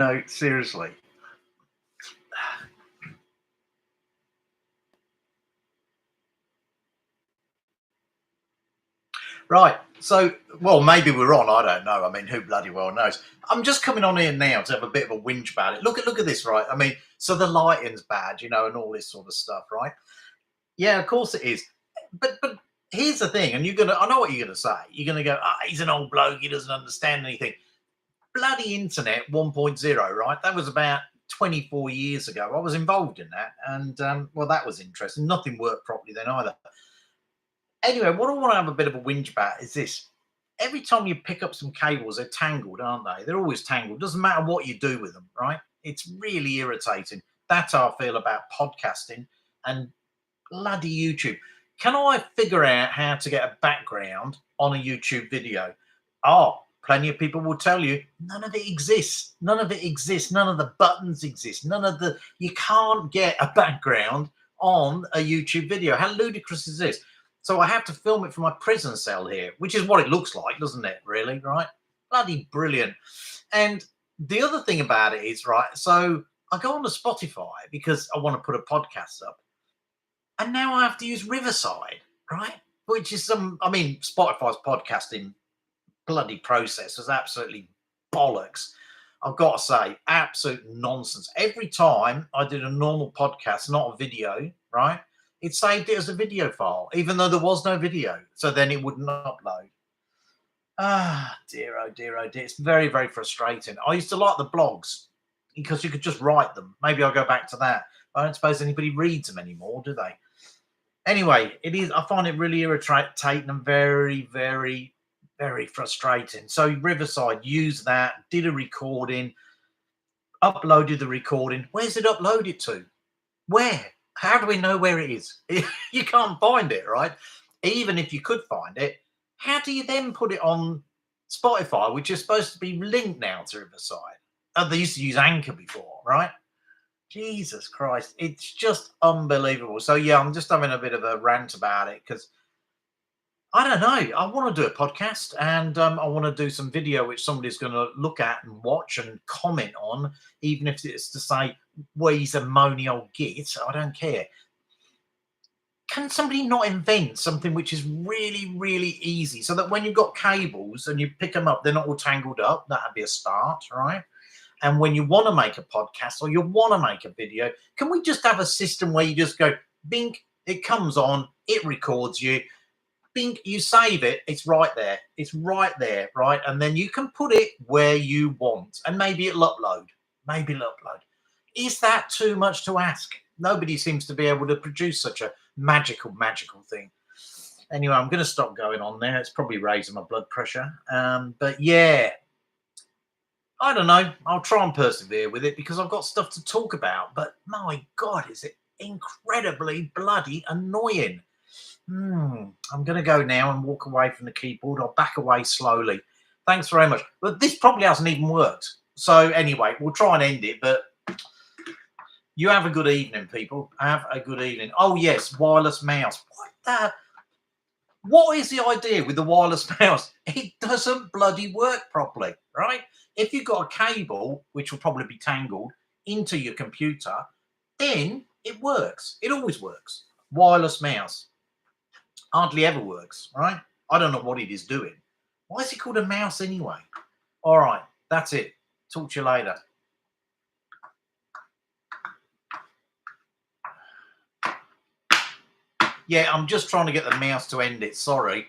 No, seriously. Right. So, well, maybe we're on. I don't know. I mean, who bloody well knows? I'm just coming on here now to have a bit of a whinge about it. Look at this, right? I mean, so the lighting's bad, and all this sort of stuff, right? Yeah, of course it is. But here's the thing, and I know what you're gonna say. You're gonna go, he's an old bloke, he doesn't understand anything. Bloody internet 1.0, right? That was about 24 years ago. I was involved in that, and well, that was interesting. Nothing worked properly then either. Anyway, what I want to have a bit of a whinge about is this. Every time you pick up some cables, they're tangled, aren't they? They're always tangled. Doesn't matter what you do with them, right? It's really irritating. That's how I feel about podcasting and bloody YouTube. Can I figure out how to get a background on a YouTube video? Oh, plenty of people will tell you none of it exists. None of it exists. None of the buttons exist. You can't get a background on a YouTube video. How ludicrous is this? So I have to film it from my prison cell here, which is what it looks like, doesn't it? Really, right? Bloody brilliant. And the other thing about it is, right, so I go on to Spotify because I want to put a podcast up. And now I have to use Riverside, right? Which is Spotify's podcasting bloody process was absolutely bollocks. I've got to say, absolute nonsense. Every time I did a normal podcast, not a video, right? It saved it as a video file, even though there was no video. So then it wouldn't upload. Ah, dear, oh dear, oh dear. It's very, very frustrating. I used to like the blogs because you could just write them. Maybe I'll go back to that. I don't suppose anybody reads them anymore, do they? Anyway, I find it really irritating and very, very, very frustrating. So Riverside used that, did a recording, uploaded the recording. Where's it uploaded to? Where? How do we know where it is? You can't find it, right? Even if you could find it, how do you then put it on Spotify, which is supposed to be linked now to Riverside? They used to use Anchor before, right? Jesus Christ, it's just unbelievable. So yeah, I'm just having a bit of a rant about it because I don't know. I want to do a podcast and I want to do some video which somebody's going to look at and watch and comment on, even if it's to say, well, he's a moany old git. I don't care. Can somebody not invent something which is really, really easy so that when you've got cables and you pick them up, they're not all tangled up? That'd be a start, right? And when you want to make a podcast or you want to make a video, can we just have a system where you just go, bink, it comes on, it records you, bink, you save it, it's right there. It's right there, right? And then you can put it where you want and maybe it'll upload. Maybe it'll upload. Is that too much to ask? Nobody seems to be able to produce such a magical thing. Anyway, I'm going to stop going on there. It's probably raising my blood pressure. But yeah, I don't know. I'll try and persevere with it because I've got stuff to talk about. But my God, is it incredibly bloody annoying. I'm going to go now and walk away from the keyboard. I'll back away slowly. Thanks very much. But this probably hasn't even worked. So anyway, we'll try and end it. But you have a good evening, people. Have a good evening. Oh, yes, wireless mouse. What is the idea with the wireless mouse? It doesn't bloody work properly, right? If you've got a cable, which will probably be tangled into your computer, then it works. It always works. Wireless mouse. Hardly ever works, right? I don't know what it is doing. Why is it called a mouse anyway? All right, that's it. Talk to you later. Yeah, I'm just trying to get the mouse to end it. Sorry.